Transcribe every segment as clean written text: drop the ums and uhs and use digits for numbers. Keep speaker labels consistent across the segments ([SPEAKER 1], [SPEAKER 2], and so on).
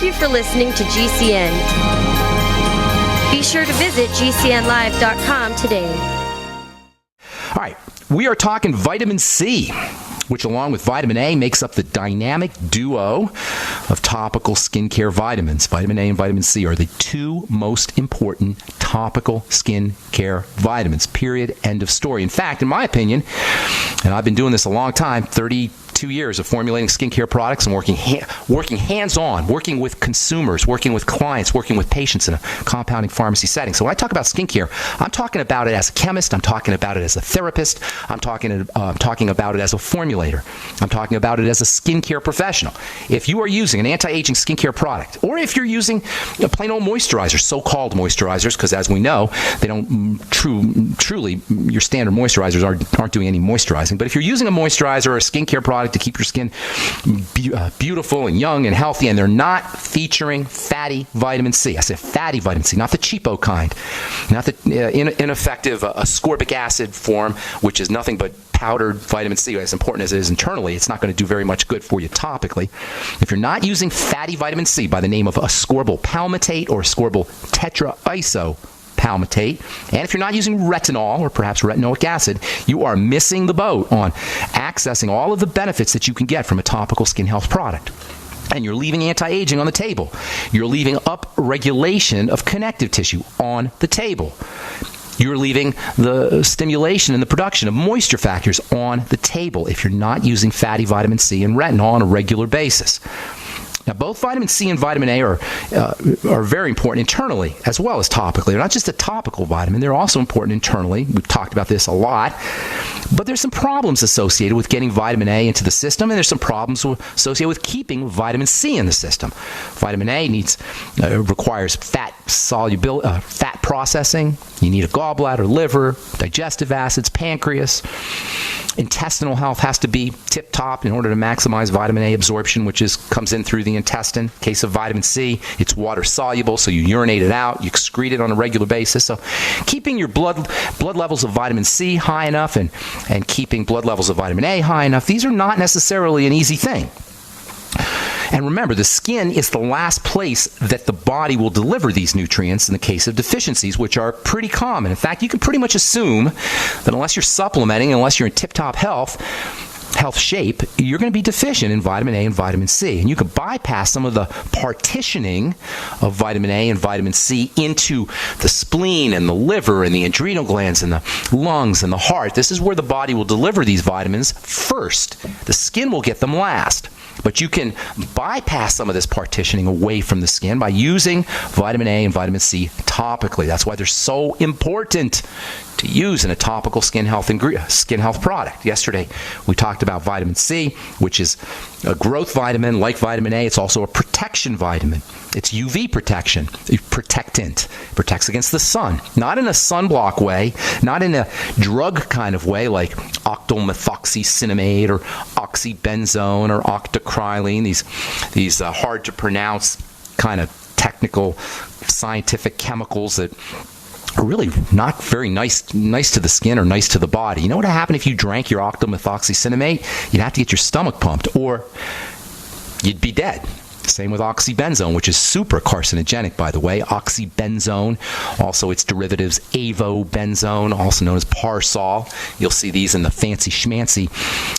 [SPEAKER 1] Thank you for listening to GCN. Be sure to visit GCNlive.com today.
[SPEAKER 2] All right, we are talking vitamin C, which along with vitamin A makes up the dynamic duo of topical skincare vitamins. Vitamin A and vitamin C are the two most important topical skincare vitamins, period, end of story. In fact, in my opinion, and I've been doing this a long time, 32 years of formulating skincare products and working hands-on, working with consumers, working with clients, working with patients in a compounding pharmacy setting. So when I talk about skincare, I'm talking about it as a chemist, I'm talking about it as a therapist, I'm talking about it as a formulator, I'm talking about it as a skincare professional. If you are using an anti-aging skincare product, or if you're using a plain old moisturizer, so-called moisturizers, because as we know, they don't truly, your standard moisturizers aren't doing any moisturizing. But if you're using a moisturizer or a skincare product to keep your skin beautiful and young and healthy, and they're not featuring fatty vitamin C. I say fatty vitamin C, not the cheapo kind, not the ineffective ascorbic acid form, which is nothing but powdered vitamin C. As important as it is internally, it's not going to do very much good for you topically. If you're not using fatty vitamin C by the name of ascorbyl palmitate or ascorbyl tetraiso palmitate, and if you're not using retinol or perhaps retinoic acid, you are missing the boat on accessing all of the benefits that you can get from a topical skin health product. And you're leaving anti-aging on the table. You're leaving upregulation of connective tissue on the table. You're leaving the stimulation and the production of moisture factors on the table if you're not using fatty vitamin C and retinol on a regular basis. Now, both vitamin C and vitamin A are very important internally as well as topically. They're not just a topical vitamin. They're also important internally. We've talked about this a lot. But there's some problems associated with getting vitamin A into the system, and there's some problems associated with keeping vitamin C in the system. Vitamin A requires fat processing. You need a gallbladder, liver, digestive acids, pancreas. Intestinal health has to be tip-top in order to maximize vitamin A absorption, which comes in through the intestine. In case of vitamin C, it's water-soluble, so you urinate it out, you excrete it on a regular basis. So keeping your blood levels of vitamin C high enough and keeping blood levels of vitamin A high enough, these are not necessarily an easy thing. And remember, the skin is the last place that the body will deliver these nutrients in the case of deficiencies, which are pretty common. In fact, you can pretty much assume that unless you're supplementing, unless you're in tip-top health shape, you're going to be deficient in vitamin A and vitamin C. And you can bypass some of the partitioning of vitamin A and vitamin C into the spleen and the liver and the adrenal glands and the lungs and the heart. This is where the body will deliver these vitamins first. The skin will get them last. But you can bypass some of this partitioning away from the skin by using vitamin A and vitamin C topically. That's why they're so important to use in a topical skin health product. Yesterday, we talked about vitamin C, which is a growth vitamin like vitamin A. It's also a protection vitamin. It's UV protection, protectant. It protects against the sun. Not in a sunblock way, not in a drug kind of way like octylmethoxycinnamate or oxybenzone or octocrylene, these hard to pronounce kind of technical scientific chemicals that are really not very nice to the skin or nice to the body. You know what would happen if you drank your octylmethoxycinnamate? You'd have to get your stomach pumped, or you'd be dead. Same with oxybenzone, which is super carcinogenic, by the way. Oxybenzone, also its derivatives, avobenzone, also known as Parsol. You'll see these in the fancy schmancy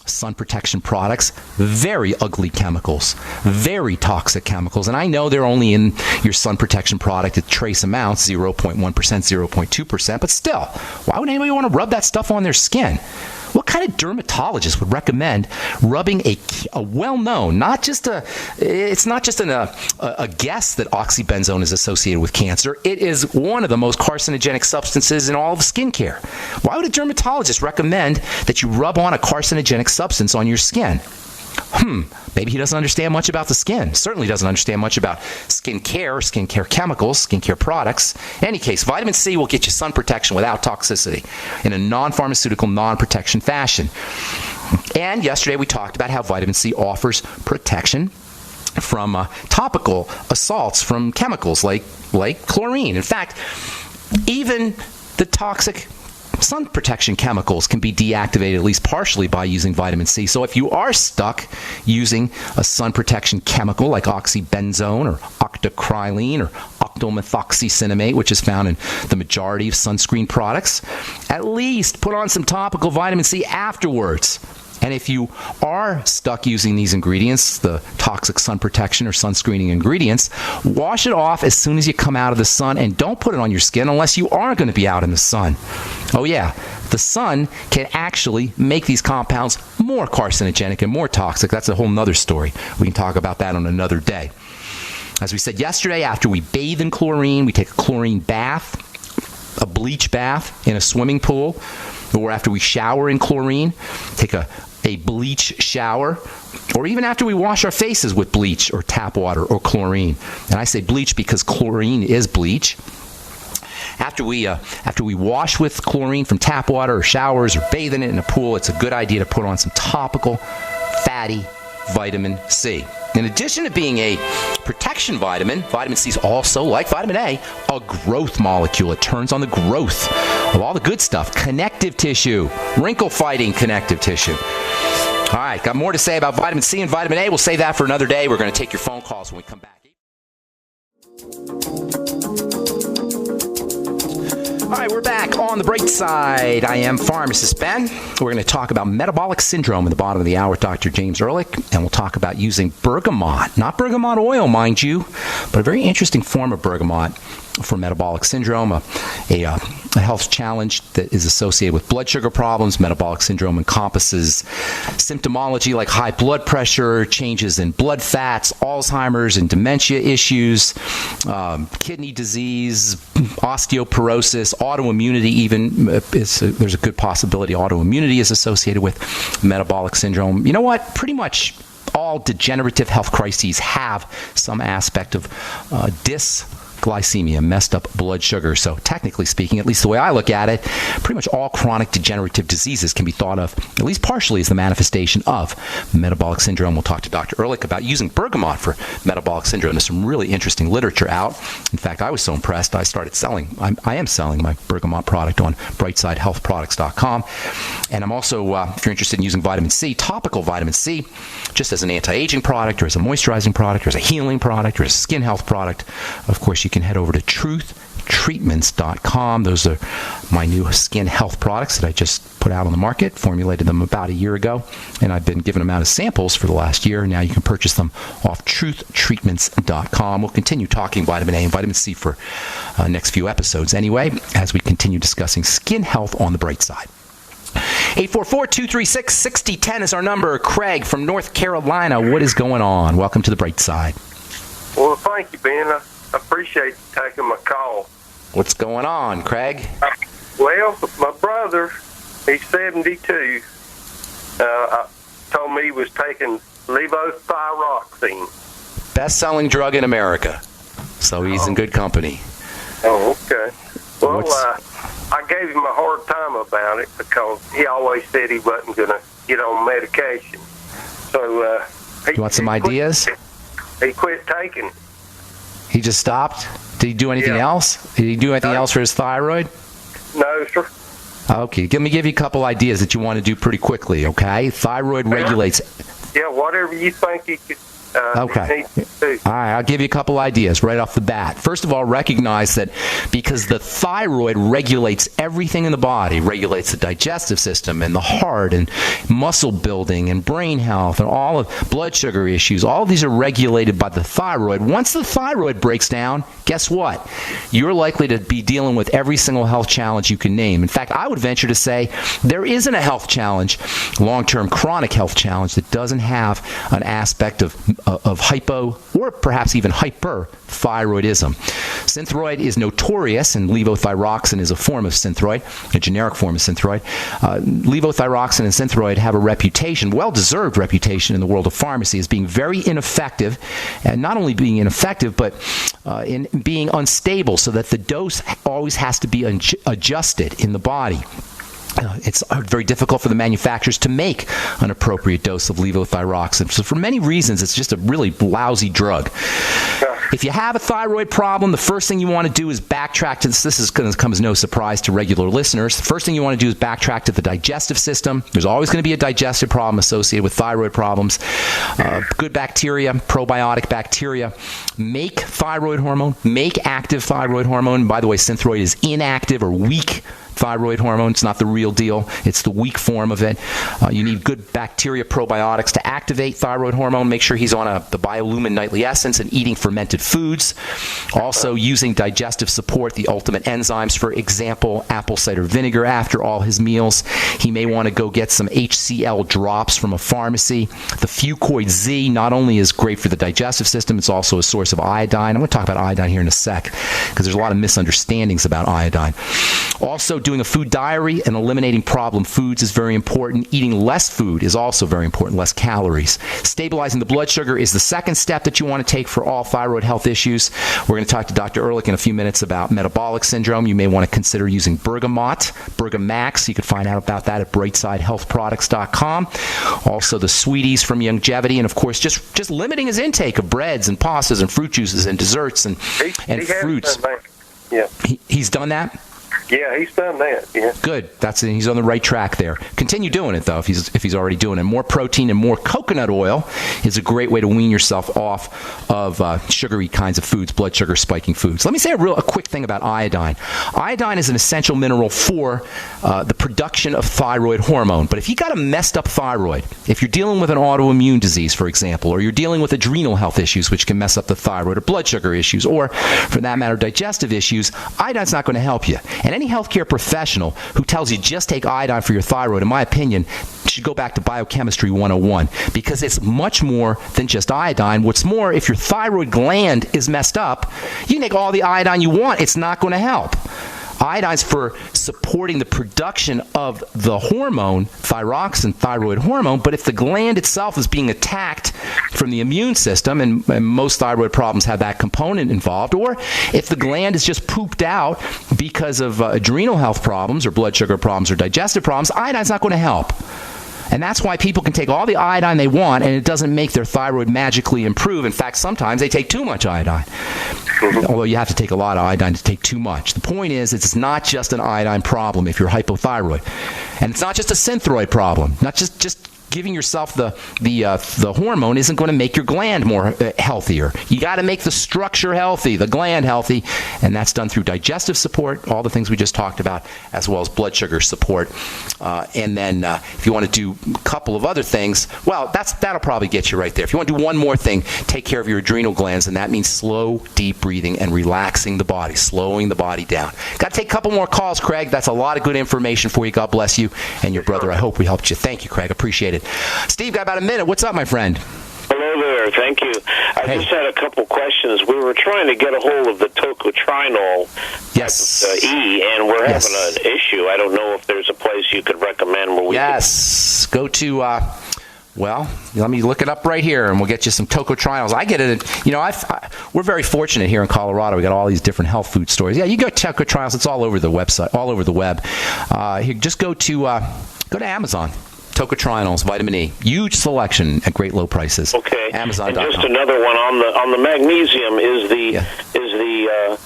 [SPEAKER 2] sun protection products. Very ugly chemicals, very toxic chemicals. And I know they're only in your sun protection product at trace amounts, 0.1%, 0.2%, but still, why would anybody want to rub that stuff on their skin? What kind of dermatologist would recommend rubbing a well-known, it's not just a guess that oxybenzone is associated with cancer. It is one of the most carcinogenic substances in all of skincare. Why would a dermatologist recommend that you rub on a carcinogenic substance on your skin? Maybe he doesn't understand much about the skin. Certainly doesn't understand much about skincare chemicals, skincare products. In any case, vitamin C will get you sun protection without toxicity in a non-pharmaceutical, non-protection fashion. And yesterday we talked about how vitamin C offers protection from topical assaults from chemicals like chlorine. In fact, even the toxic sun protection chemicals can be deactivated at least partially by using vitamin C. So if you are stuck using a sun protection chemical like oxybenzone or octocrylene or octomethoxycinnamate, which is found in the majority of sunscreen products, at least put on some topical vitamin C afterwards. And if you are stuck using these ingredients, the toxic sun protection or sunscreening ingredients, wash it off as soon as you come out of the sun, and don't put it on your skin unless you are going to be out in the sun. Oh yeah, the sun can actually make these compounds more carcinogenic and more toxic. That's a whole nother story. We can talk about that on another day. As we said yesterday, after we bathe in chlorine, we take a chlorine bath, a bleach bath in a swimming pool, or after we shower in chlorine, take a bleach shower, or even after we wash our faces with bleach or tap water or chlorine. And I say bleach because chlorine is bleach. After we wash with chlorine from tap water or showers or bathe in it in a pool, it's a good idea to put on some topical fatty vitamin C. In addition to being a protection vitamin, vitamin C is also, like vitamin A, a growth molecule. It turns on the growth of all the good stuff. Connective tissue, wrinkle-fighting connective tissue. All right, got more to say about vitamin C and vitamin A. We'll save that for another day. We're going to take your phone calls when we come back. All right, we're back on the bright side. I am Pharmacist Ben. We're going to talk about metabolic syndrome in the bottom of the hour with Dr. James Ehrlich, and we'll talk about using bergamot. Not bergamot oil, mind you, but a very interesting form of bergamot for metabolic syndrome, a health challenge that is associated with blood sugar problems. Metabolic syndrome encompasses symptomology like high blood pressure, changes in blood fats, Alzheimer's and dementia issues, kidney disease, osteoporosis, autoimmunity even. There's a good possibility autoimmunity is associated with metabolic syndrome. You know what? Pretty much all degenerative health crises have some aspect of dysglycemia, messed up blood sugar. So technically speaking, at least the way I look at it, pretty much all chronic degenerative diseases can be thought of, at least partially, as the manifestation of metabolic syndrome. We'll talk to Dr. Ehrlich about using bergamot for metabolic syndrome. There's some really interesting literature out. In fact, I was so impressed, I started selling. I am selling my bergamot product on brightsidehealthproducts.com. And I'm also, if you're interested in using vitamin C, topical vitamin C, just as an anti-aging product or as a moisturizing product or as a healing product or as a skin health product, of course, you can head over to truthtreatments.com. Those are my new skin health products that I just put out on the market, formulated them about a year ago, and I've been giving them out as samples for the last year. Now you can purchase them off truthtreatments.com. We'll continue talking vitamin A and vitamin C for next few episodes anyway, as we continue discussing skin health on the bright side. 844-236-6010 is our number. Craig from North Carolina, what is going on? Welcome to the bright side.
[SPEAKER 3] Well, thank you, Ben. I appreciate you taking my call.
[SPEAKER 2] What's going on, Craig?
[SPEAKER 3] Well, my brother, he's 72, told me he was taking levothyroxine.
[SPEAKER 2] Best-selling drug in America. So he's in good company.
[SPEAKER 3] Oh, okay. Well, I gave him a hard time about it because he always said he wasn't going to get on medication. So
[SPEAKER 2] you want some ideas?
[SPEAKER 3] He quit taking it.
[SPEAKER 2] He just stopped? Did he do anything else? Did he do anything else for his thyroid?
[SPEAKER 3] No, sir.
[SPEAKER 2] Okay, let me give you a couple ideas that you want to do pretty quickly, okay? Thyroid regulates...
[SPEAKER 3] Yeah, whatever you think he could...
[SPEAKER 2] Okay. All right, I'll give you a couple ideas right off the bat. First of all, recognize that because the thyroid regulates everything in the body, regulates the digestive system and the heart and muscle building and brain health and all of blood sugar issues, all of these are regulated by the thyroid. Once the thyroid breaks down, guess what? You're likely to be dealing with every single health challenge you can name. In fact, I would venture to say there isn't a health challenge, long-term chronic health challenge, that doesn't have an aspect of hypo or perhaps even hyperthyroidism. Synthroid is notorious, and levothyroxine is a form of synthroid, a generic form of synthroid. Levothyroxine and synthroid have a reputation, well-deserved reputation in the world of pharmacy, as being very ineffective, and not only being ineffective, but in being unstable, so that the dose always has to be adjusted in the body. It's very difficult for the manufacturers to make an appropriate dose of levothyroxine. So for many reasons, it's just a really lousy drug. If you have a thyroid problem, the first thing you want to do is backtrack to this. This is going to come as no surprise to regular listeners. The first thing you want to do is backtrack to the digestive system. There's always going to be a digestive problem associated with thyroid problems. Good bacteria, probiotic bacteria, make thyroid hormone, make active thyroid hormone. And by the way, Synthroid is inactive or weak thyroid hormone. It's not the real deal. It's the weak form of it. You need good bacteria probiotics to activate thyroid hormone. Make sure he's on the Biolumin Nightly Essence and eating fermented foods. Also using digestive support, the ultimate enzymes, for example, apple cider vinegar after all his meals. He may want to go get some HCl drops from a pharmacy. The Fucoid Z not only is great for the digestive system, it's also a source of iodine. I'm going to talk about iodine here in a sec because there's a lot of misunderstandings about iodine. Also, doing a food diary and eliminating problem foods is very important. Eating less food is also very important, less calories. Stabilizing the blood sugar is the second step that you want to take for all thyroid health issues. We're going to talk to Dr. Ehrlich in a few minutes about metabolic syndrome. You may want to consider using bergamot, Bergamax. You can find out about that at brightsidehealthproducts.com. Also, the sweeties from Longevity, and of course, just limiting his intake of breads and pastas and fruit juices and desserts and fruits.
[SPEAKER 3] Yeah.
[SPEAKER 2] He's done that?
[SPEAKER 3] Yeah, he's done that. Yeah.
[SPEAKER 2] Good. He's on the right track there. Continue doing it though, if he's already doing it. More protein and more coconut oil is a great way to wean yourself off of sugary kinds of foods, blood sugar spiking foods. Let me say a quick thing about iodine. Iodine is an essential mineral for the production of thyroid hormone. But if you got a messed up thyroid, if you're dealing with an autoimmune disease, for example, or you're dealing with adrenal health issues, which can mess up the thyroid, or blood sugar issues, or for that matter, digestive issues, iodine's not going to help you. And any healthcare professional who tells you just take iodine for your thyroid, in my opinion, should go back to Biochemistry 101 because it's much more than just iodine. What's more, if your thyroid gland is messed up, you can take all the iodine you want. It's not going to help. Iodine's for supporting the production of the hormone, thyroxine, thyroid hormone, but if the gland itself is being attacked from the immune system, and most thyroid problems have that component involved, or if the gland is just pooped out because of adrenal health problems or blood sugar problems or digestive problems, iodine's not going to help. And that's why people can take all the iodine they want, and it doesn't make their thyroid magically improve. In fact, sometimes they take too much iodine. Although you have to take a lot of iodine to take too much. The point is, it's not just an iodine problem if you're hypothyroid. And it's not just a synthroid problem. Not just giving yourself the hormone isn't going to make your gland more healthier. You got to make the structure healthy, the gland healthy, and that's done through digestive support, all the things we just talked about, as well as blood sugar support. And then if you want to do a couple of other things, well, that'll probably get you right there. If you want to do one more thing, take care of your adrenal glands, and that means slow, deep breathing and relaxing the body, slowing the body down. Got to take a couple more calls, Craig. That's a lot of good information for you. God bless you and your brother. I hope we helped you. Thank you, Craig. Appreciate it. Steve, got about a minute. What's up, my friend?
[SPEAKER 4] Hello there. Thank you. I just had a couple questions. We were trying to get a hold of the tocotrienol E, and we're having an issue. I don't know if there's a place you could recommend where we
[SPEAKER 2] go to... well, let me look it up right here, and we'll get you some tocotrienols. I get it. We're very fortunate here in Colorado. We got all these different health food stores. Yeah, you go tocotrienols. It's all over the website, all over the web. Here, just go to Amazon. Tocotrienols, vitamin E, huge selection at great low prices.
[SPEAKER 4] Okay.
[SPEAKER 2] Amazon.com.
[SPEAKER 4] And just another one on the magnesium. Is the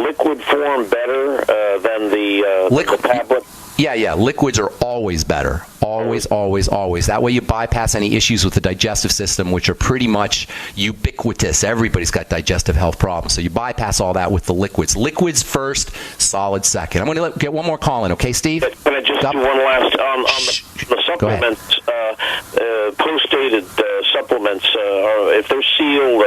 [SPEAKER 4] liquid form better than the tablet?
[SPEAKER 2] Yeah. Liquids are always better. Always. That way you bypass any issues with the digestive system, which are pretty much ubiquitous. Everybody's got digestive health problems. So you bypass all that with the liquids. Liquids first, solid second. I'm going to get one more call in, okay, Steve?
[SPEAKER 4] Can I just do one last on the supplements, post-dated supplements, if they're sealed,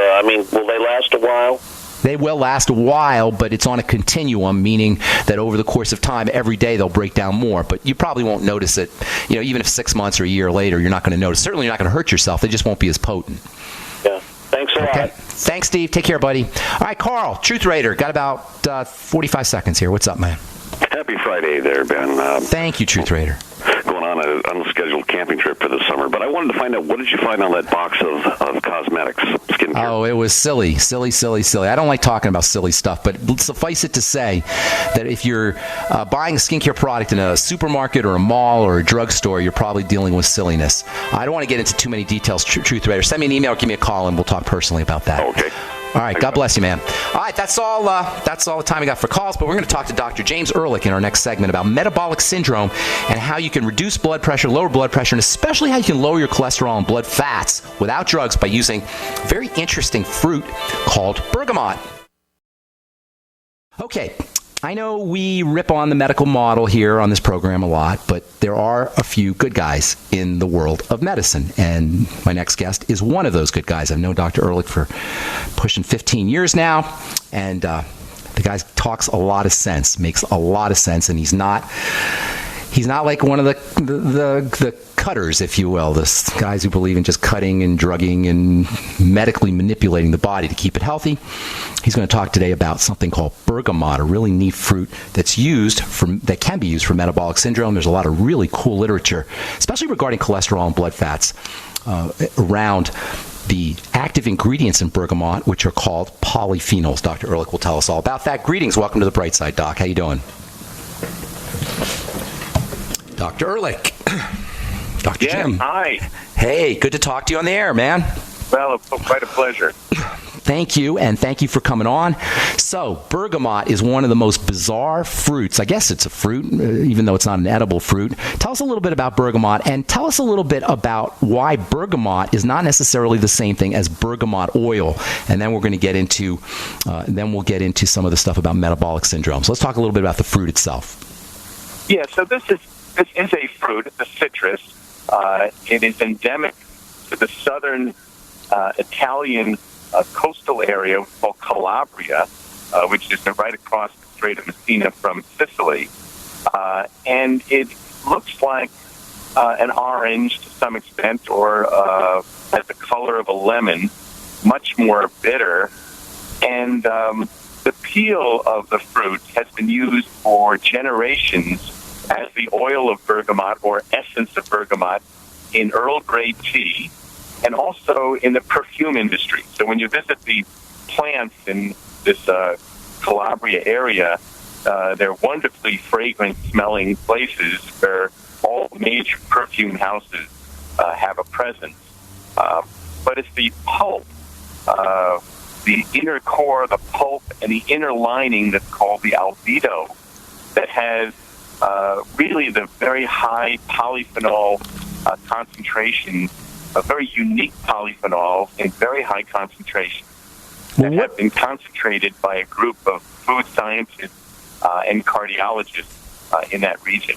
[SPEAKER 4] will they last a while?
[SPEAKER 2] They will last a while, but it's on a continuum, meaning that over the course of time, every day they'll break down more. But you probably won't notice it. Even if 6 months or a year later, you're not going to notice. Certainly you're not going to hurt yourself. They just won't be as potent.
[SPEAKER 4] Yeah. Thanks a lot.
[SPEAKER 2] Thanks, Steve. Take care, buddy. All right, Carl, Truth Raider. Got about 45 seconds here. What's up, man?
[SPEAKER 5] Happy Friday there, Ben.
[SPEAKER 2] Thank you, Truth Raider.
[SPEAKER 5] Going on an unscheduled camping trip for the summer, but I wanted to find out, what did you find on that box of cosmetics, skincare?
[SPEAKER 2] Oh, it was silly. I don't like talking about silly stuff, but suffice it to say that if you're buying a skincare product in a supermarket or a mall or a drugstore, you're probably dealing with silliness. I don't want to get into too many details, Truth Raider. Send me an email or give me a call, and we'll talk personally about that.
[SPEAKER 5] Okay.
[SPEAKER 2] All All right. God bless you, man. All right. That's all the time we got for calls, but we're going to talk to Dr. James Ehrlich in our next segment about metabolic syndrome and how you can reduce blood pressure, lower blood pressure, and especially how you can lower your cholesterol and blood fats without drugs by using a very interesting fruit called bergamot. Okay. I know we rip on the medical model here on this program a lot, but there are a few good guys in the world of medicine, and my next guest is one of those good guys. I've known Dr. Ehrlich for pushing 15 years now, and the guy talks a lot of sense, makes a lot of sense, and he's not like one of the cutters, if you will, the guys who believe in just cutting and drugging and medically manipulating the body to keep it healthy. He's going to talk today about something called bergamot, a really neat fruit that can be used for metabolic syndrome. There's a lot of really cool literature, especially regarding cholesterol and blood fats, around the active ingredients in bergamot, which are called polyphenols. Dr. Ehrlich will tell us all about that. Greetings. Welcome to the Bright Side, Doc. How you doing? Dr. Ehrlich. Dr. Jim.
[SPEAKER 6] Hi.
[SPEAKER 2] Hey, good to talk to you on the air, man.
[SPEAKER 6] Well, it's quite a pleasure.
[SPEAKER 2] Thank you, and thank you for coming on. So, bergamot is one of the most bizarre fruits. I guess it's a fruit, even though it's not an edible fruit. Tell us a little bit about bergamot, and tell us a little bit about why bergamot is not necessarily the same thing as bergamot oil. And then we're going to get into, we'll get into some of the stuff about metabolic syndrome. So let's talk a little bit about the fruit itself.
[SPEAKER 6] Yeah, so this is a fruit. It's a citrus. It is endemic to the southern Italian coastal area called Calabria, which is right across the Strait of Messina from Sicily. And it looks like an orange to some extent, or has the color of a lemon, much more bitter. And the peel of the fruit has been used for generations as the oil of bergamot or essence of bergamot in Earl Grey tea, and also in the perfume industry. So when you visit the plants in this Calabria area, they're wonderfully fragrant-smelling places where all major perfume houses have a presence. But it's the pulp, the inner core, the pulp, and the inner lining that's called the albedo that has really the very high polyphenol concentration, a very unique polyphenols in very high concentration that have been concentrated by a group of food scientists and cardiologists in that region.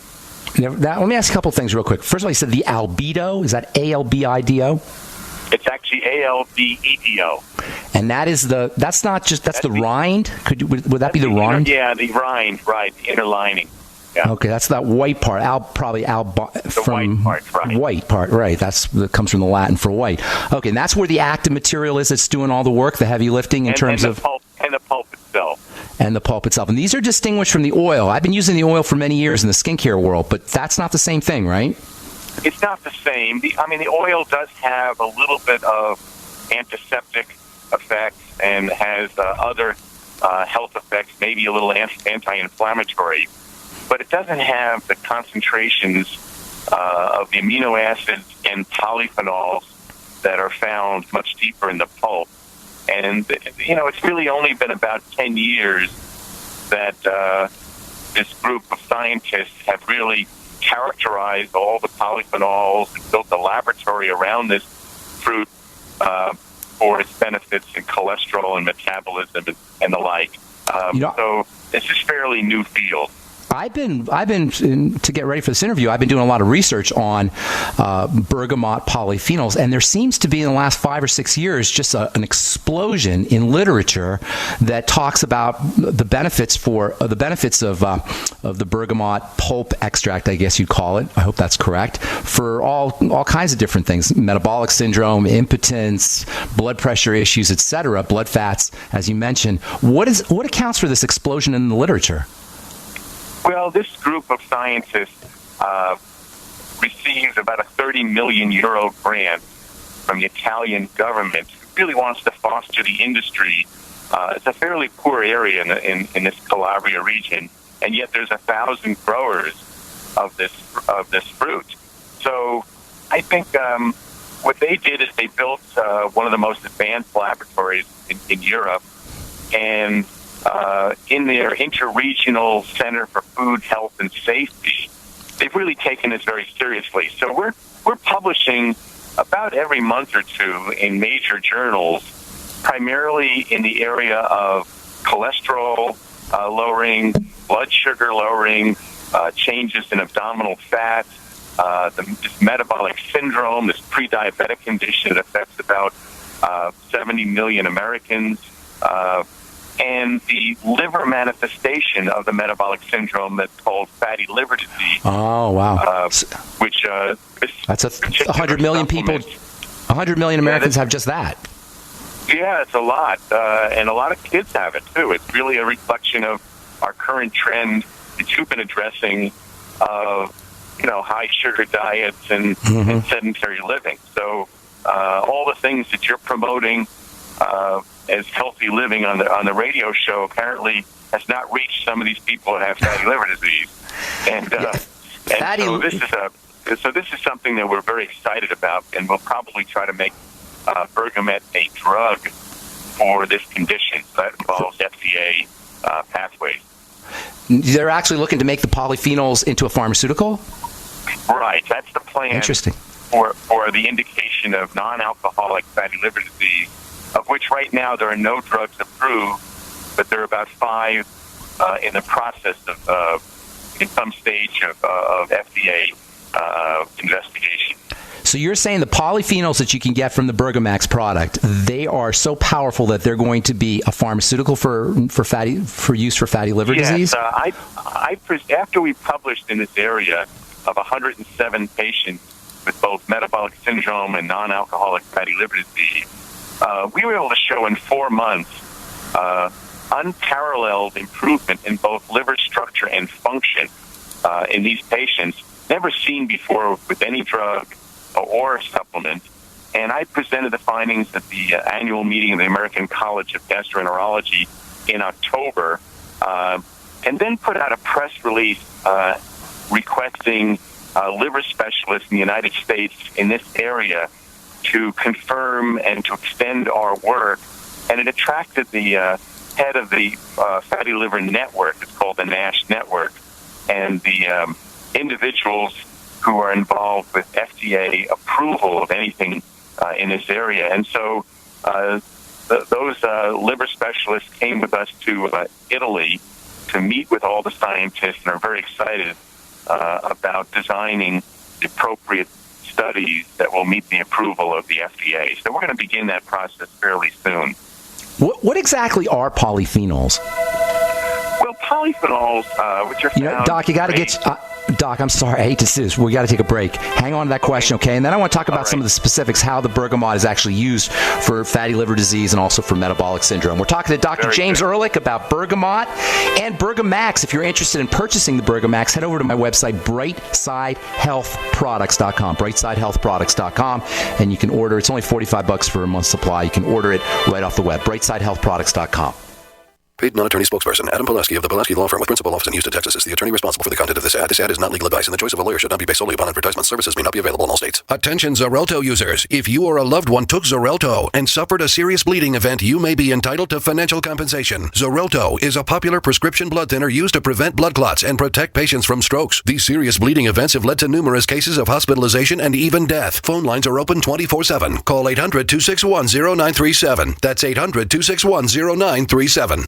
[SPEAKER 2] Now, let me ask a couple of things real quick. First of all, you said the albedo. Is that A-L-B-I-D-O?
[SPEAKER 6] It's actually A-L-B-E-D-O.
[SPEAKER 2] And that's the rind? Would that be the rind?
[SPEAKER 6] The rind, right, the inner lining. Yeah.
[SPEAKER 2] Okay, that's that white part. White part, right? That comes from the Latin for white. Okay, and that's where the active material is that's doing all the work, the heavy lifting in terms of
[SPEAKER 6] pulp, and the pulp itself.
[SPEAKER 2] And the pulp itself. And these are distinguished from the oil. I've been using the oil for many years in the skincare world, but that's not the same thing, right?
[SPEAKER 6] It's not the same. The oil does have a little bit of antiseptic effects and has other health effects, maybe a little anti-inflammatory. But it doesn't have the concentrations of the amino acids and polyphenols that are found much deeper in the pulp. And, it's really only been about 10 years that this group of scientists have really characterized all the polyphenols and built a laboratory around this fruit for its benefits in cholesterol and metabolism and the like. So this is fairly new field.
[SPEAKER 2] I've been to get ready for this interview, I've been doing a lot of research on bergamot polyphenols, and there seems to be in the last 5 or 6 years just an explosion in literature that talks about the benefits of the bergamot pulp extract, I guess you'd call it. I hope that's correct, for all kinds of different things: metabolic syndrome, impotence, blood pressure issues, etc., blood fats, as you mentioned. What accounts for this explosion in the literature?
[SPEAKER 6] Well, this group of scientists received about a 30 million euro grant from the Italian government, who really wants to foster the industry. It's a fairly poor area in this Calabria region, and yet there's 1,000 growers of this fruit. So I think what they did is they built one of the most advanced laboratories in Europe, and in their interregional Center for Food, Health, and Safety, they've really taken this very seriously. So we're publishing about every month or two in major journals, primarily in the area of cholesterol lowering, blood sugar lowering, changes in abdominal fat, this metabolic syndrome, this pre-diabetic condition that affects about 70 million Americans, and the liver manifestation of the metabolic syndrome that's called fatty liver disease.
[SPEAKER 2] Oh, wow.
[SPEAKER 6] Which
[SPEAKER 2] that's 100 million people. 100 million Americans have just that.
[SPEAKER 6] Yeah, it's a lot. And a lot of kids have it, too. It's really a reflection of our current trend that you've been addressing of, high sugar diets and sedentary living. So all the things that you're promoting as healthy living on the radio show apparently has not reached some of these people that have fatty liver disease. So this is something that we're very excited about, and we'll probably try to make bergamot a drug for this condition. So that involves FDA pathways.
[SPEAKER 2] They're actually looking to make the polyphenols into a pharmaceutical?
[SPEAKER 6] Right. That's the plan.
[SPEAKER 2] Interesting.
[SPEAKER 6] For the indication of non-alcoholic fatty liver disease, of which right now there are no drugs approved, but there are about 5 in the process of in some stage of FDA investigation.
[SPEAKER 2] So you're saying the polyphenols that you can get from the Bergamax product, they are so powerful that they're going to be a pharmaceutical for use for fatty liver disease?
[SPEAKER 6] Yes, after we published in this area of 107 patients with both metabolic syndrome and non-alcoholic fatty liver disease, we were able to show in 4 months unparalleled improvement in both liver structure and function in these patients, never seen before with any drug or supplement. And I presented the findings at the annual meeting of the American College of Gastroenterology in October, and then put out a press release requesting liver specialists in the United States in this area to confirm and to extend our work. And it attracted the head of the Fatty Liver Network, it's called the NASH Network, and the individuals who are involved with FDA approval of anything in this area. And so those liver specialists came with us to Italy to meet with all the scientists and are very excited about designing the appropriate studies that will meet the approval of the FDA. So we're going to begin that process fairly soon.
[SPEAKER 2] What exactly are polyphenols?
[SPEAKER 6] Well, polyphenols, which are found...
[SPEAKER 2] Doc, you got to get... Doc, I'm sorry. I hate to say this. We got to take a break. Hang on to that question, okay? And then I want to talk about some of the specifics, how the bergamot is actually used for fatty liver disease and also for metabolic syndrome. We're talking to Dr. James Ehrlich about bergamot and Bergamax. If you're interested in purchasing the Bergamax, head over to my website, brightsidehealthproducts.com, brightsidehealthproducts.com, and you can order. It's only $45 for a month's supply. You can order it right off the web, brightsidehealthproducts.com.
[SPEAKER 7] Paid non-attorney spokesperson Adam Pulaski of the Pulaski Law Firm with principal office in Houston, Texas is the attorney responsible for the content of this ad. This ad is not legal advice, and the choice of a lawyer should not be based solely upon advertisement. Services may not be available in all states. Attention Xarelto users. If you or a loved one took Xarelto and suffered a serious bleeding event, you may be entitled to financial compensation. Xarelto is a popular prescription blood thinner used to prevent blood clots and protect patients from strokes. These serious bleeding events have led to numerous cases of hospitalization and even death. Phone lines are open 24/7. Call 800-261-0937. That's 800-261-0937.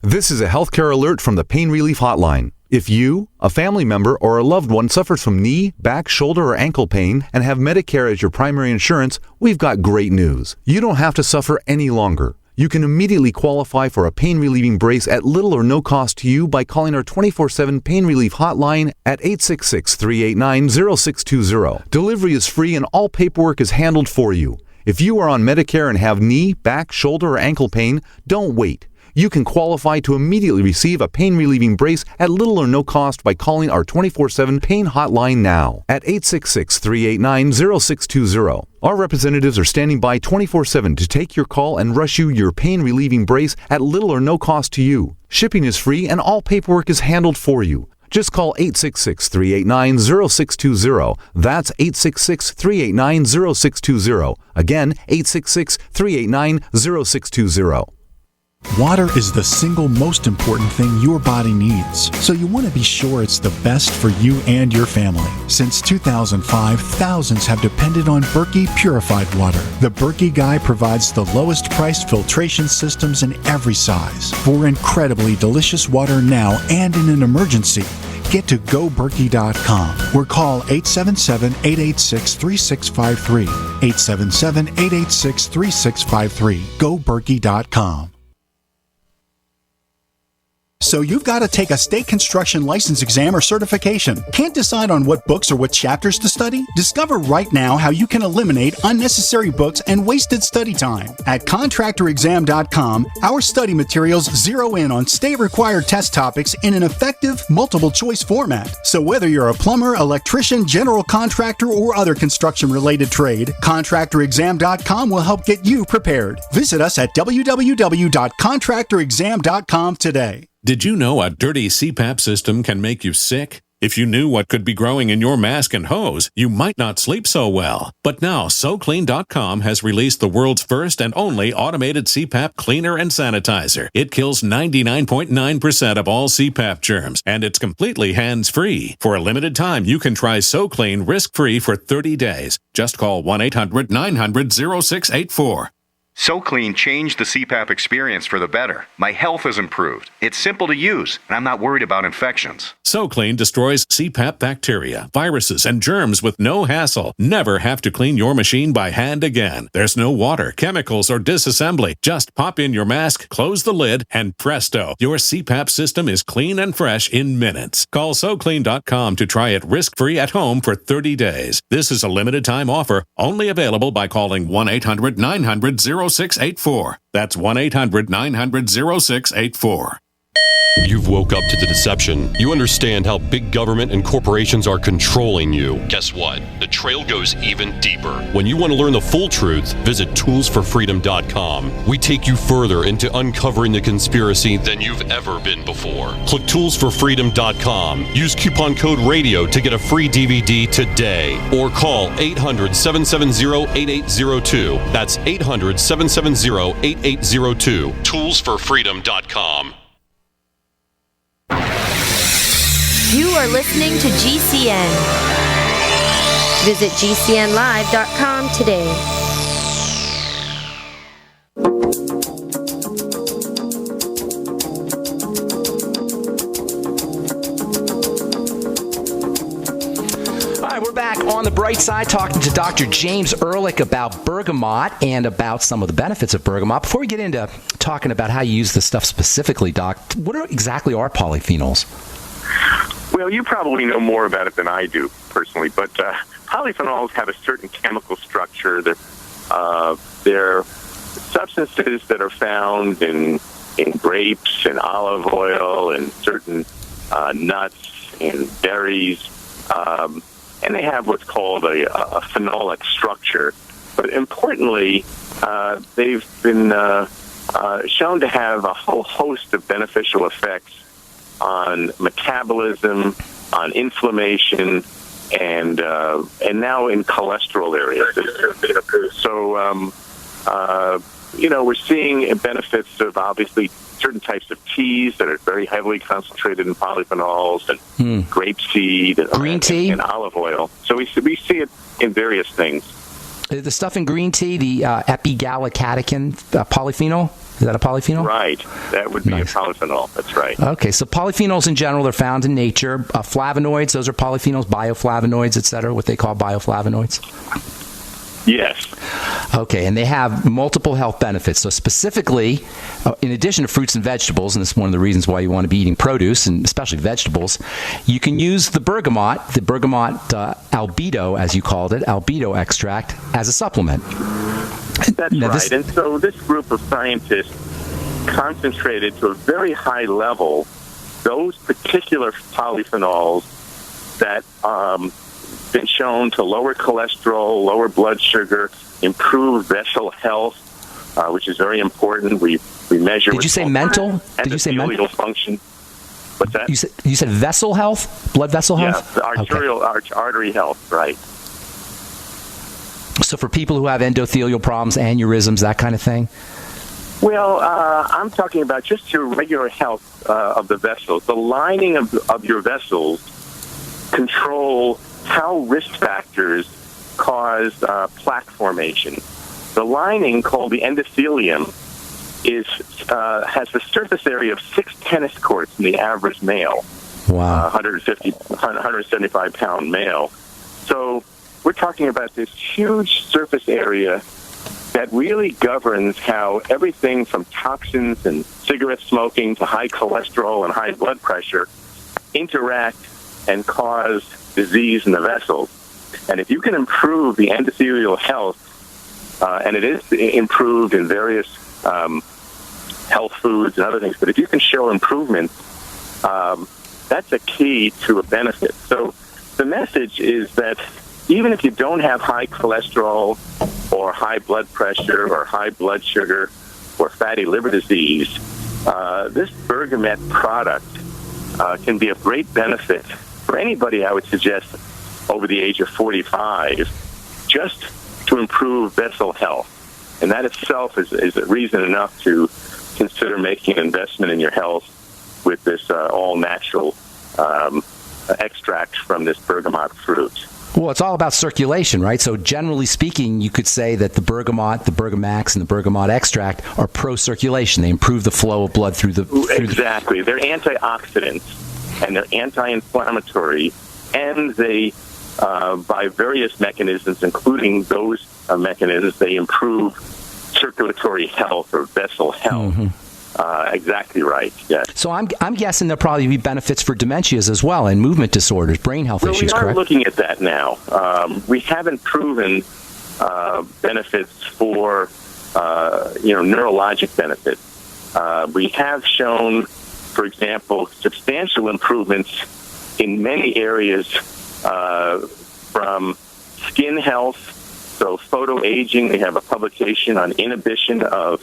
[SPEAKER 8] This is a healthcare alert from the Pain Relief Hotline. If you, a family member, or a loved one suffers from knee, back, shoulder, or ankle pain and have Medicare as your primary insurance, we've got great news. You don't have to suffer any longer. You can immediately qualify for a pain-relieving brace at little or no cost to you by calling our 24/7 Pain Relief Hotline at 866-389-0620. Delivery is free and all paperwork is handled for you. If you are on Medicare and have knee, back, shoulder, or ankle pain, don't wait. You can qualify to immediately receive a pain-relieving brace at little or no cost by calling our 24/7 Pain Hotline now at 866-389-0620. Our representatives are standing by 24/7 to take your call and rush you your pain-relieving brace at little or no cost to you. Shipping is free and all paperwork is handled for you. Just call 866-389-0620. That's 866-389-0620. Again, 866-389-0620.
[SPEAKER 9] Water is the single most important thing your body needs, so you want to be sure it's the best for you and your family. Since 2005, thousands have depended on Berkey purified water. The Berkey Guy provides the lowest priced filtration systems in every size for incredibly delicious water now and in an emergency. Get to GoBerkey.com or call 877-886-3653. 877-886-3653. GoBerkey.com. So you've got to take a state construction license exam or certification. Can't decide on what books or what chapters to study? Discover right now how you can eliminate unnecessary books and wasted study time. At contractorexam.com, our study materials zero in on state-required test topics in an effective, multiple-choice format. So whether you're a plumber, electrician, general contractor, or other construction-related trade, contractorexam.com will help get you prepared. Visit us at www.contractorexam.com today.
[SPEAKER 10] Did you know a dirty CPAP system can make you sick? If you knew what could be growing in your mask and hose, you might not sleep so well. But now, SoClean.com has released the world's first and only automated CPAP cleaner and sanitizer. It kills 99.9% of all CPAP germs, and it's completely hands-free. For a limited time, you can try SoClean risk-free for 30 days. Just call 1-800-900-0684.
[SPEAKER 11] SoClean changed the CPAP experience for the better. My health has improved. It's simple to use, and I'm not worried about infections.
[SPEAKER 10] SoClean destroys CPAP bacteria, viruses, and germs with no hassle. Never have to clean your machine by hand again. There's no water, chemicals, or disassembly. Just pop in your mask, close the lid, and presto, your CPAP system is clean and fresh in minutes. Call SoClean.com to try it risk-free at home for 30 days. This is a limited-time offer, only available by calling 1-800-900-0684. That's 1-800-900-0684.
[SPEAKER 12] You've woke up to the deception. You understand how big government and corporations are controlling you. Guess what? The trail goes even deeper. When you want to learn the full truth, visit toolsforfreedom.com. We take you further into uncovering the conspiracy than you've ever been before. Click toolsforfreedom.com. Use coupon code RADIO to get a free DVD today. Or call 800-770-8802. That's 800-770-8802. Toolsforfreedom.com.
[SPEAKER 1] You are listening to GCN. Visit GCNlive.com today.
[SPEAKER 2] All right, we're back on the bright side talking to Dr. James Ehrlich about bergamot and about some of the benefits of bergamot. Before we get into talking about how you use this stuff specifically, Doc, what exactly are polyphenols?
[SPEAKER 6] Well, you probably know more about it than I do personally, but polyphenols have a certain chemical structure. They're substances that are found in grapes and olive oil and certain nuts and berries, and they have what's called a phenolic structure. But importantly, they've been shown to have a whole host of beneficial effects on metabolism, on inflammation, and now in cholesterol areas. So, we're seeing benefits of obviously certain types of teas that are very heavily concentrated in polyphenols and grapeseed and
[SPEAKER 2] green tea
[SPEAKER 6] and olive oil. So we see it in various things.
[SPEAKER 2] The stuff in green tea, the epigallocatechin polyphenol. Is that a polyphenol?
[SPEAKER 6] Right. That would be a polyphenol. That's right.
[SPEAKER 2] Okay, so polyphenols in general, they're found in nature. Flavonoids, those are polyphenols, bioflavonoids, et cetera, what they call bioflavonoids.
[SPEAKER 6] Yes.
[SPEAKER 2] Okay, and they have multiple health benefits. So specifically, in addition to fruits and vegetables, and this is one of the reasons why you want to be eating produce, and especially vegetables, you can use the bergamot albedo, as you called it, albedo extract, as a supplement.
[SPEAKER 6] That's right. And so this group of scientists concentrated to a very high level those particular polyphenols that been shown to lower cholesterol, lower blood sugar, improve vessel health, which is very important. We measure.
[SPEAKER 2] Did you say mental? Did you say mental
[SPEAKER 6] function? What's that?
[SPEAKER 2] You said vessel health, blood vessel health?
[SPEAKER 6] Yeah, arterial artery health, right.
[SPEAKER 2] So for people who have endothelial problems, aneurysms, that kind of thing?
[SPEAKER 6] Well, I'm talking about just your regular health of the vessels. The lining of your vessels control how risk factors cause plaque formation. The lining, called the endothelium, has a surface area of 6 tennis courts in the average male.
[SPEAKER 2] Wow.
[SPEAKER 6] 175-pound male. So we're talking about this huge surface area that really governs how everything from toxins and cigarette smoking to high cholesterol and high blood pressure interact and cause disease in the vessels. And if you can improve the endothelial health, and it is improved in various health foods and other things, but if you can show improvement, that's a key to a benefit. So the message is that even if you don't have high cholesterol or high blood pressure or high blood sugar or fatty liver disease, this Bergamet product can be of great benefit for anybody, I would suggest, over the age of 45, just to improve vessel health. And that itself is reason enough to consider making an investment in your health with this all-natural extract from this bergamot fruit.
[SPEAKER 2] Well, it's all about circulation, right? So generally speaking, you could say that the bergamot, the Bergamax, and the bergamot extract are pro-circulation. They improve the flow of blood through the...
[SPEAKER 6] Exactly. They're antioxidants, and they're anti-inflammatory, and they, by various mechanisms, including those mechanisms, they improve circulatory health or vessel health. Mm-hmm. Exactly right, yes.
[SPEAKER 2] So I'm guessing there'll probably be benefits for dementias as well and movement disorders, brain health issues, correct?
[SPEAKER 6] We are looking at that now. We haven't proven benefits for, neurologic benefits. We have shown, for example, substantial improvements in many areas from skin health, so photoaging. We have a publication on inhibition of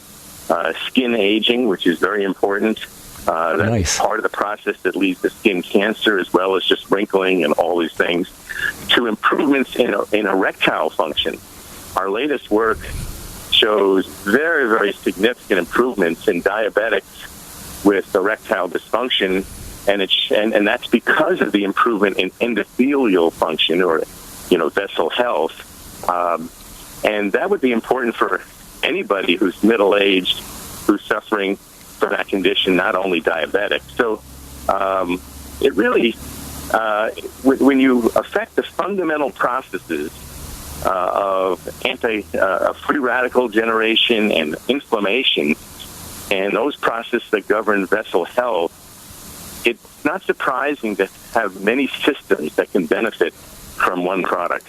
[SPEAKER 6] skin aging, which is very important. That's nice. Part of the process that leads to skin cancer, as well as just wrinkling and all these things, to improvements in erectile function. Our latest work shows very, very significant improvements in diabetics with erectile dysfunction, and that's because of the improvement in endothelial function, or vessel health, and that would be important for anybody who's middle-aged, who's suffering from that condition, not only diabetic. So it really, when you affect the fundamental processes of free radical generation and inflammation, and those processes that govern vessel health, it's not surprising to have many systems that can benefit from one product.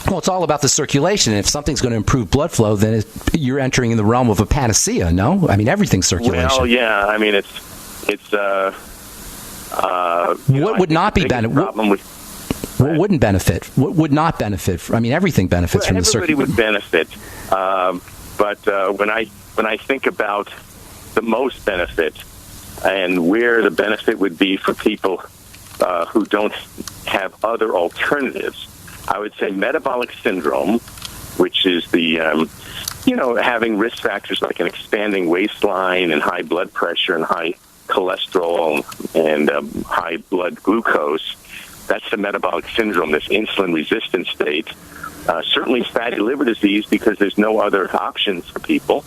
[SPEAKER 2] Well, it's all about the circulation. And if something's going to improve blood flow, then you're entering in the realm of a panacea, no? I mean, everything's circulation.
[SPEAKER 6] Well, yeah. I mean, it's
[SPEAKER 2] what would not be benefit? What wouldn't benefit? What would not benefit? I mean, everything benefits from the circulation.
[SPEAKER 6] Everybody would benefit. But when I think about the most benefit and where the benefit would be for people who don't have other alternatives, I would say metabolic syndrome, which is the, having risk factors like an expanding waistline and high blood pressure and high cholesterol and high blood glucose. That's the metabolic syndrome, this insulin-resistant state. Certainly fatty liver disease, because there's no other options for people.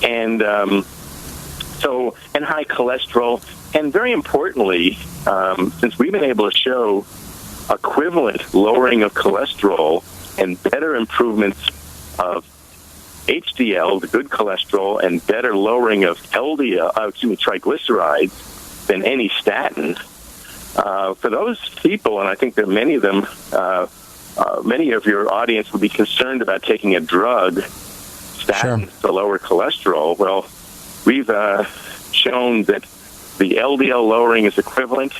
[SPEAKER 6] And high cholesterol. And very importantly, since we've been able to show equivalent lowering of cholesterol and better improvements of HDL, the good cholesterol, and better lowering of triglycerides than any statin. For those people, and I think that many of them, many of your audience would be concerned about taking a drug, statin, to lower cholesterol. Well, we've shown that the LDL lowering is equivalent.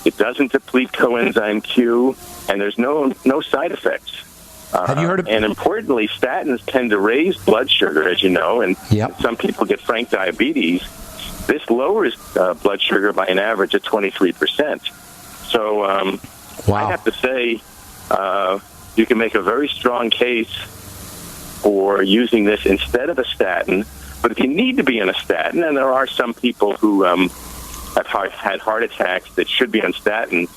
[SPEAKER 6] It doesn't deplete coenzyme Q, and there's no side effects.
[SPEAKER 2] Have you heard of?
[SPEAKER 6] And importantly, statins tend to raise blood sugar, as you know, and some people get frank diabetes. this lowers blood sugar by an average of 23%. So
[SPEAKER 2] wow.
[SPEAKER 6] I have to say, you can make a very strong case for using this instead of a statin. But if you need to be on a statin, and there are some people who have had heart attacks that should be on statins,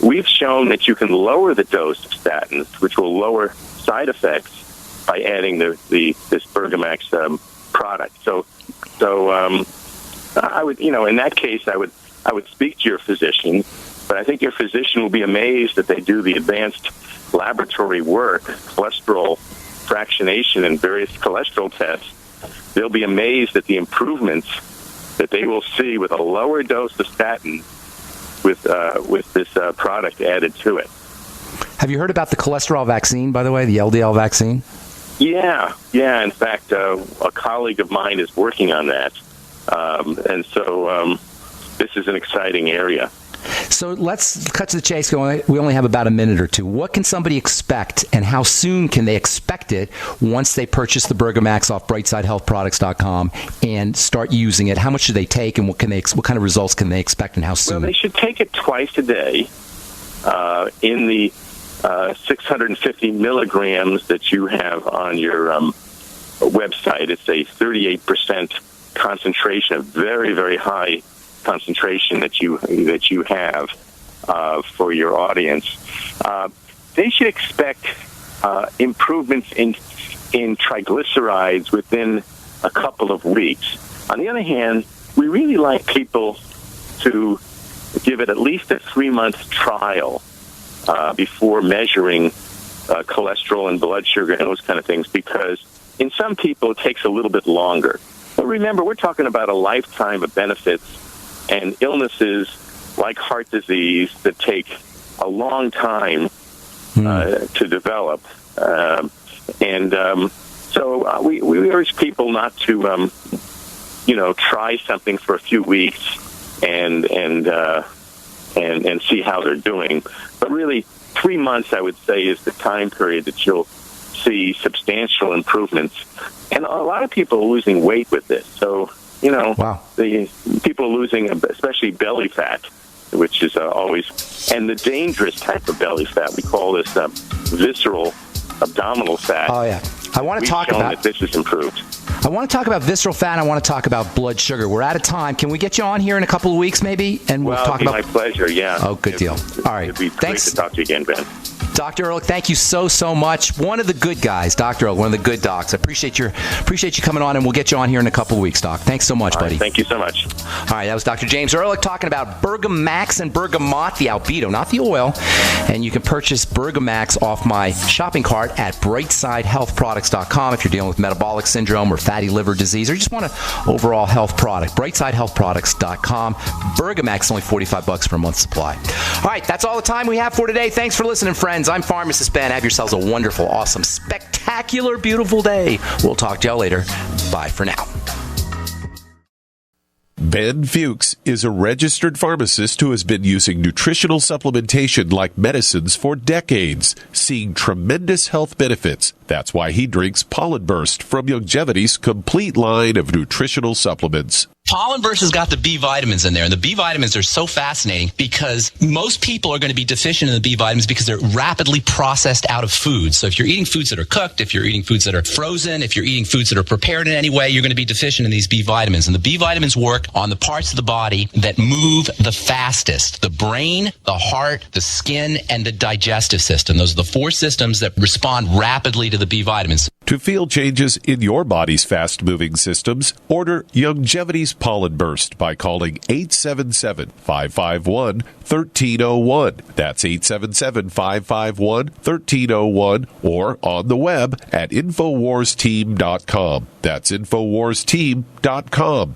[SPEAKER 6] we've shown that you can lower the dose of statins, which will lower side effects by adding this Bergamax product. So I would, in that case, I would speak to your physician. But I think your physician will be amazed that they do the advanced laboratory work, cholesterol fractionation, and various cholesterol tests. They'll be amazed at the improvements that they will see with a lower dose of statin with this product added to it.
[SPEAKER 2] Have you heard about the cholesterol vaccine, by the way, the LDL vaccine?
[SPEAKER 6] Yeah. In fact, a colleague of mine is working on that, and so this is an exciting area.
[SPEAKER 2] So let's cut to the chase. We only have about a minute or two. What can somebody expect, and how soon can they expect it once they purchase the Bergamax off BrightSideHealthProducts.com and start using it? How much do they take, and what kind of results can they expect, and how soon?
[SPEAKER 6] Well, they should take it twice a day in the 650 milligrams that you have on your website. It's a 38% concentration, a very, very high concentration that you have for your audience. They should expect improvements in triglycerides within a couple of weeks. On the other hand, we really like people to give it at least a 3-month trial before measuring cholesterol and blood sugar and those kind of things, because in some people it takes a little bit longer. But remember, we're talking about a lifetime of benefits and illnesses like heart disease that take a long time to develop. So we urge people not to, try something for a few weeks and see how they're doing. But really, 3 months, I would say, is the time period that you'll see substantial improvements. And a lot of people are losing weight with this. So,
[SPEAKER 2] wow.
[SPEAKER 6] The people losing, especially belly fat, which is always, and the dangerous type of belly fat. We call this visceral abdominal fat.
[SPEAKER 2] Oh, yeah. I want to talk about
[SPEAKER 6] that this is improved.
[SPEAKER 2] I want to talk about visceral fat. I want to talk about blood sugar. We're out of time. Can we get you on here in a couple of weeks, maybe? And we'll talk about.
[SPEAKER 6] My pleasure. Yeah.
[SPEAKER 2] Oh, good deal. All right.
[SPEAKER 6] It'd be great to talk to you again, Ben.
[SPEAKER 2] Dr. Ehrlich, thank you so much. One of the good guys, Dr. Ehrlich, one of the good docs. I appreciate you coming on, and we'll get you on here in a couple of weeks, Doc. Thanks so much, buddy.
[SPEAKER 6] Thank you so much.
[SPEAKER 2] All right, that was Dr. James Ehrlich talking about Bergamax and Bergamot, the albedo, not the oil. And you can purchase Bergamax off my shopping cart at BrightSideHealthProducts.com if you're dealing with metabolic syndrome or fatty liver disease, or you just want an overall health product. BrightSideHealthProducts.com. Bergamax, only $45 for a month's supply. All right, that's all the time we have for today. Thanks for listening, friends. I'm Pharmacist Ben. Have yourselves a wonderful, awesome, spectacular, beautiful day. We'll talk to y'all later. Bye for now.
[SPEAKER 13] Ben Fuchs is a registered pharmacist who has been using nutritional supplementation like medicines for decades, seeing tremendous health benefits. That's why he drinks Pollen Burst from Longevity's complete line of nutritional supplements.
[SPEAKER 14] Pollen Burst has got the B vitamins in there, and the B vitamins are so fascinating because most people are going to be deficient in the B vitamins because they're rapidly processed out of food. So if you're eating foods that are cooked, if you're eating foods that are frozen, if you're eating foods that are prepared in any way, you're going to be deficient in these B vitamins. And the B vitamins work on the parts of the body that move the fastest: the brain, the heart, the skin, and the digestive system. Those are the 4 systems that respond rapidly to the B vitamins.
[SPEAKER 13] To feel changes in your body's fast-moving systems, order Longevity's Pollen Burst by calling 877-551-1301. That's 877-551-1301, or on the web at InfoWarsTeam.com. That's InfoWarsTeam.com.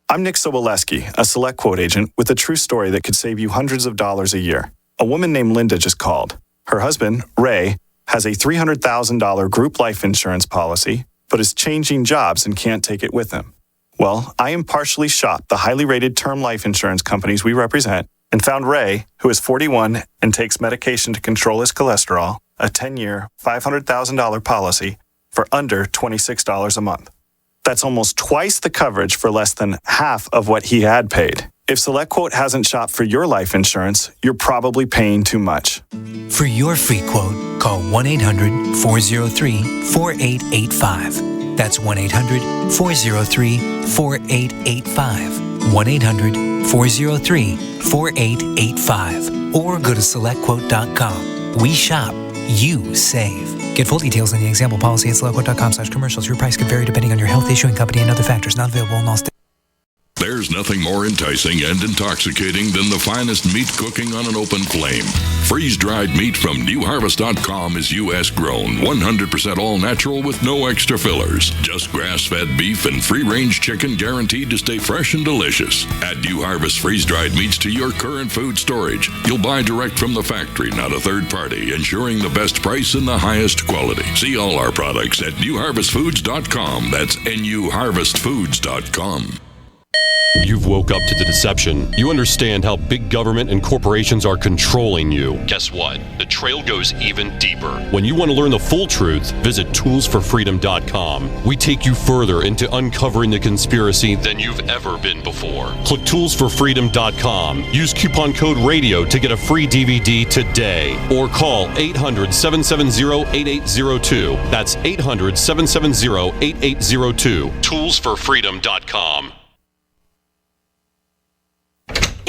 [SPEAKER 15] I'm Nick Soboleski, a Select Quote agent with a true story that could save you hundreds of dollars a year. A woman named Linda just called. Her husband, Ray, has a $300,000 group life insurance policy, but is changing jobs and can't take it with him. Well, I impartially shopped the highly rated term life insurance companies we represent and found Ray, who is 41 and takes medication to control his cholesterol, a 10-year, $500,000 policy for under $26 a month. That's almost twice the coverage for less than half of what he had paid. If SelectQuote hasn't shopped for your life insurance, you're probably paying too much.
[SPEAKER 16] For your free quote, call 1-800-403-4885. That's 1-800-403-4885. 1-800-403-4885. Or go to SelectQuote.com. We shop, you save. Get full details in the example policy at SelectQuote.com/commercials. Your price could vary depending on your health, issuing company, and other factors. Not available in all states.
[SPEAKER 17] There's nothing more enticing and intoxicating than the finest meat cooking on an open flame. Freeze-dried meat from newharvest.com is U.S. grown, 100% all-natural with no extra fillers. Just grass-fed beef and free-range chicken guaranteed to stay fresh and delicious. Add New Harvest freeze-dried meats to your current food storage. You'll buy direct from the factory, not a third party, ensuring the best price and the highest quality. See all our products at newharvestfoods.com. That's newharvestfoods.com.
[SPEAKER 12] You've woke up to the deception. You understand how big government and corporations are controlling you. Guess what? The trail goes even deeper. When you want to learn the full truth, visit toolsforfreedom.com. We take you further into uncovering the conspiracy than you've ever been before. Click toolsforfreedom.com. Use coupon code RADIO to get a free DVD today. Or call 800-770-8802. That's 800-770-8802. Toolsforfreedom.com.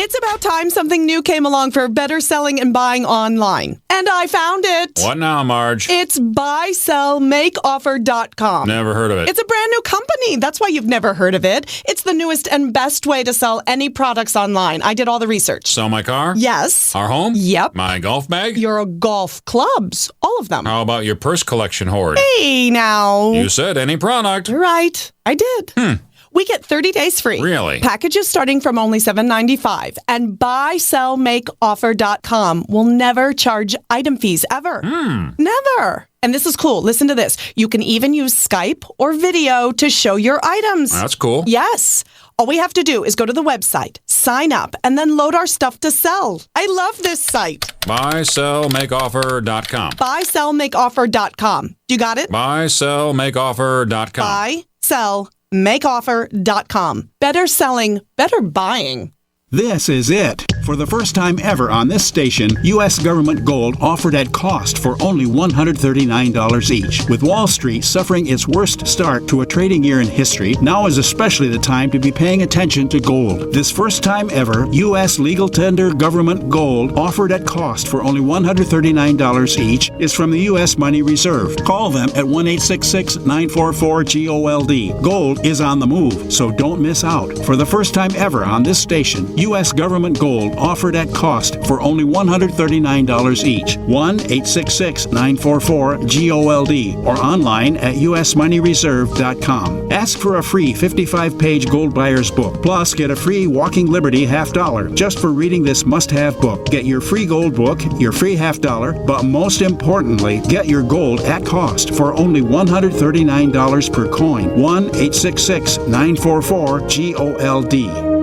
[SPEAKER 18] It's about time something new came along for better selling and buying online. And I found it.
[SPEAKER 19] What now, Marge?
[SPEAKER 18] It's buysellmakeoffer.com.
[SPEAKER 19] Never heard of it.
[SPEAKER 18] It's a brand new company. That's why you've never heard of it. It's the newest and best way to sell any products online. I did all the research.
[SPEAKER 19] Sell my car?
[SPEAKER 18] Yes.
[SPEAKER 19] Our home?
[SPEAKER 18] Yep.
[SPEAKER 19] My golf bag?
[SPEAKER 18] Your golf clubs. All of them.
[SPEAKER 19] How about your purse collection hoard?
[SPEAKER 18] Hey, now.
[SPEAKER 19] You said any product.
[SPEAKER 18] Right. I did. We get 30 days free.
[SPEAKER 19] Really?
[SPEAKER 18] Packages starting from only $7.95. And buysellmakeoffer.com will never charge item fees ever. Never. And this is cool. Listen to this. You can even use Skype or video to show your items.
[SPEAKER 19] That's cool.
[SPEAKER 18] Yes. All we have to do is go to the website, sign up, and then load our stuff to sell. I love this site.
[SPEAKER 19] Buysellmakeoffer.com.
[SPEAKER 18] Buysellmakeoffer.com. You got it?
[SPEAKER 19] Buysellmakeoffer.com.
[SPEAKER 18] Buysellmakeoffer.com. Better selling, better buying.
[SPEAKER 9] This is it. For the first time ever on this station, U.S. government gold offered at cost for only $139 each. With Wall Street suffering its worst start to a trading year in history, now is especially the time to be paying attention to gold. This first time ever, U.S. legal tender government gold offered at cost for only $139 each is from the U.S. Money Reserve. Call them at 1-866-944-GOLD. Gold is on the move, so don't miss out. For the first time ever on this station, U.S. government gold offered at cost for only $139 each. 1-866-944-GOLD or online at usmoneyreserve.com. Ask for a free 55-page gold buyer's book. Plus, get a free Walking Liberty $50 just for reading this must-have book. Get your free gold book, your free $50, but most importantly, get your gold at cost for only $139 per coin. 1-866-944-GOLD.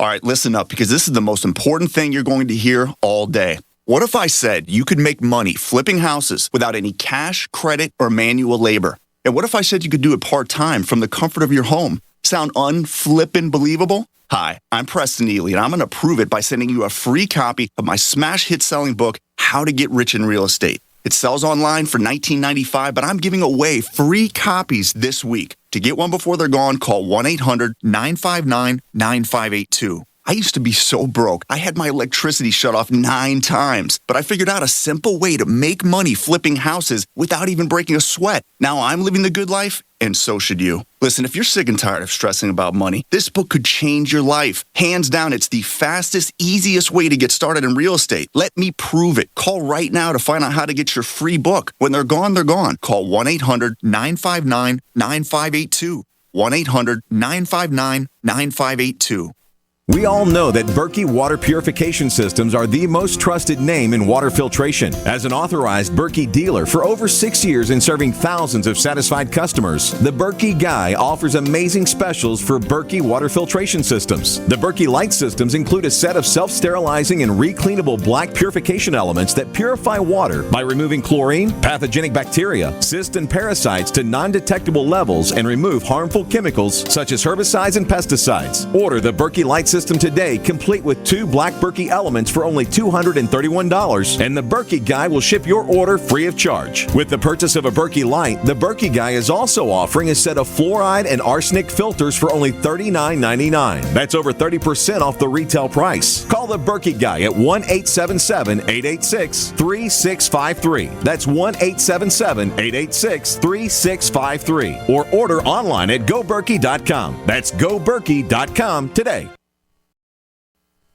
[SPEAKER 20] All right, listen up, because this is the most important thing you're going to hear all day. What if I said you could make money flipping houses without any cash, credit, or manual labor? And what if I said you could do it part-time from the comfort of your home? Sound unflippin' believable? Hi, I'm Preston Ely, and I'm going to prove it by sending you a free copy of my smash hit selling book, How to Get Rich in Real Estate. It sells online for $19.95, but I'm giving away free copies this week. To get one before they're gone, call 1-800-959-9582. I used to be so broke, I had my electricity shut off 9 times, but I figured out a simple way to make money flipping houses without even breaking a sweat. Now I'm living the good life, and so should you. Listen, if you're sick and tired of stressing about money, this book could change your life. Hands down, it's the fastest, easiest way to get started in real estate. Let me prove it. Call right now to find out how to get your free book. When they're gone, they're gone. Call 1-800-959-9582. 1-800-959-9582.
[SPEAKER 21] We all know that Berkey Water Purification Systems are the most trusted name in water filtration. As an authorized Berkey dealer for over 6 years and serving thousands of satisfied customers, the Berkey Guy offers amazing specials for Berkey water filtration systems. The Berkey Light systems include a set of self-sterilizing and recleanable black purification elements that purify water by removing chlorine, pathogenic bacteria, cysts, and parasites to non-detectable levels and remove harmful chemicals such as herbicides and pesticides. Order the Berkey Light system today, complete with 2 black Berkey elements for only $231, and the Berkey Guy will ship your order free of charge. With the purchase of a Berkey Light, the Berkey Guy is also offering a set of fluoride and arsenic filters for only $39.99. That's over 30% off the retail price. Call the Berkey Guy at 1-877-886-3653. That's 1-877-886-3653. Or order online at goberkey.com. That's goberkey.com today.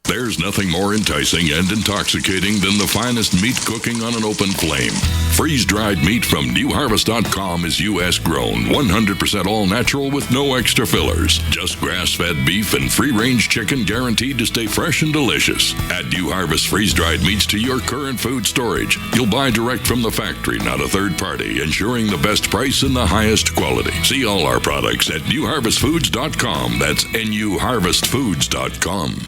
[SPEAKER 17] There's nothing more enticing and intoxicating than the finest meat cooking on an open flame. Freeze-dried meat from newharvest.com is U.S. grown, 100% all natural with no extra fillers. Just grass-fed beef and free-range chicken guaranteed to stay fresh and delicious. Add New Harvest freeze-dried meats to your current food storage. You'll buy direct from the factory, not a third party, ensuring the best price and the highest quality. See all our products at newharvestfoods.com. That's newharvestfoods.com.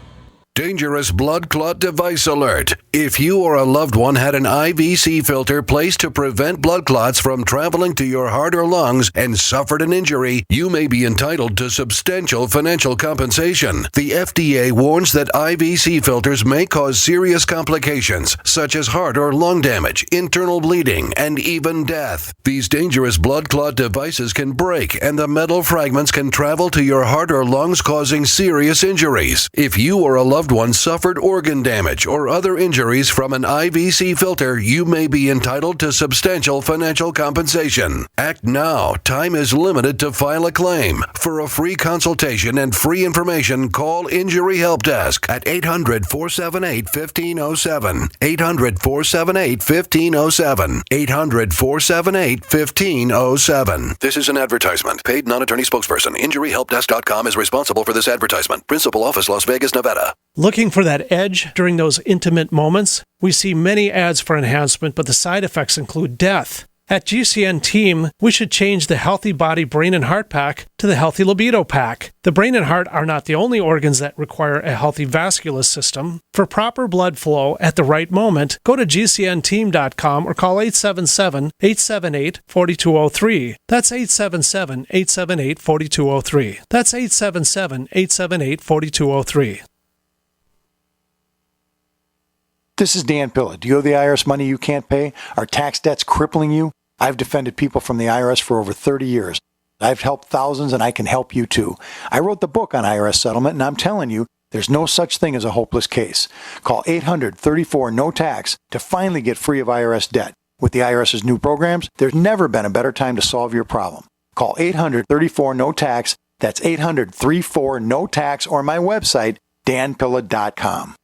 [SPEAKER 7] Dangerous blood clot device alert. If you or a loved one had an IVC filter placed to prevent blood clots from traveling to your heart or lungs and suffered an injury, you may be entitled to substantial financial compensation. The FDA warns that IVC filters may cause serious complications, such as heart or lung damage, internal bleeding, and even death. These dangerous blood clot devices can break, and the metal fragments can travel to your heart or lungs, causing serious injuries. If you or a loved one suffered organ damage or other injuries from an IVC filter, you may be entitled to substantial financial compensation. Act now. Time is limited to file a claim. For a free consultation and free information, call Injury Help Desk at 800-478-1507. 800-478-1507. 800-478-1507. This is an advertisement. Paid non-attorney spokesperson. InjuryHelpDesk.com is responsible for this advertisement. Principal office, Las Vegas, Nevada.
[SPEAKER 22] Looking for that edge during those intimate moments? We see many ads for enhancement, but the side effects include death. At GCN Team, we should change the Healthy Body, Brain, and Heart Pack to the Healthy Libido Pack. The brain and heart are not the only organs that require a healthy vascular system. For proper blood flow at the right moment, go to GCNteam.com or call 877-878-4203. That's 877-878-4203. That's 877-878-4203.
[SPEAKER 23] This is Dan Pilla. Do you owe the IRS money you can't pay? Are tax debts crippling you? I've defended people from the IRS for over 30 years. I've helped thousands, and I can help you too. I wrote the book on IRS settlement, and I'm telling you, there's no such thing as a hopeless case. Call 800-34-NO-TAX to finally get free of IRS debt. With the IRS's new programs, there's never been a better time to solve your problem. Call 800-34-NO-TAX. That's 800-34-NO-TAX, or my website, danpilla.com.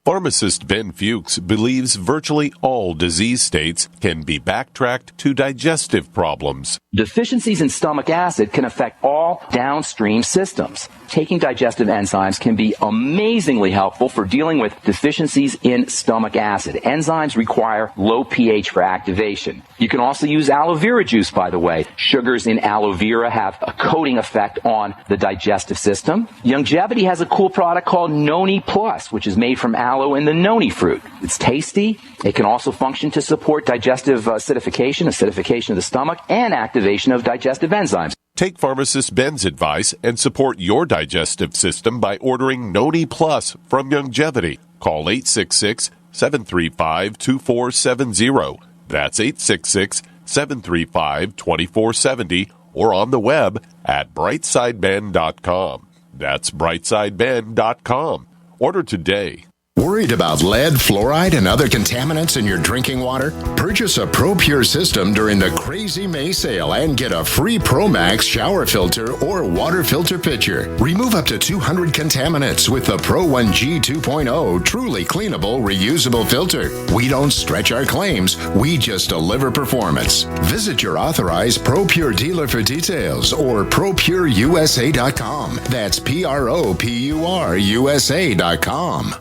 [SPEAKER 13] Pharmacist Ben Fuchs believes virtually all disease states can be backtracked to digestive problems.
[SPEAKER 2] Deficiencies in stomach acid can affect all downstream systems. Taking digestive enzymes can be amazingly helpful for dealing with deficiencies in stomach acid. Enzymes require low pH for activation. You can also use aloe vera juice, by the way. Sugars in aloe vera have a coating effect on the digestive system. Longevity has a cool product called Noni Plus, which is made from aloe and the noni fruit. It's tasty. It can also function to support digestive acidification of the stomach, and activation of digestive enzymes.
[SPEAKER 13] Take pharmacist Ben's advice and support your digestive system by ordering Noni Plus from Longevity. Call 866-735-2470. That's 866-735-2470, or on the web at brightsideben.com. That's brightsideben.com. Order today.
[SPEAKER 3] Worried about lead, fluoride, and other contaminants in your drinking water? Purchase a ProPure system during the Crazy May sale and get a free ProMax shower filter or water filter pitcher. Remove up to 200 contaminants with the Pro 1G 2.0 truly cleanable, reusable filter. We don't stretch our claims, we just deliver performance. Visit your authorized ProPure dealer for details or ProPureUSA.com. That's ProPurUSA.com.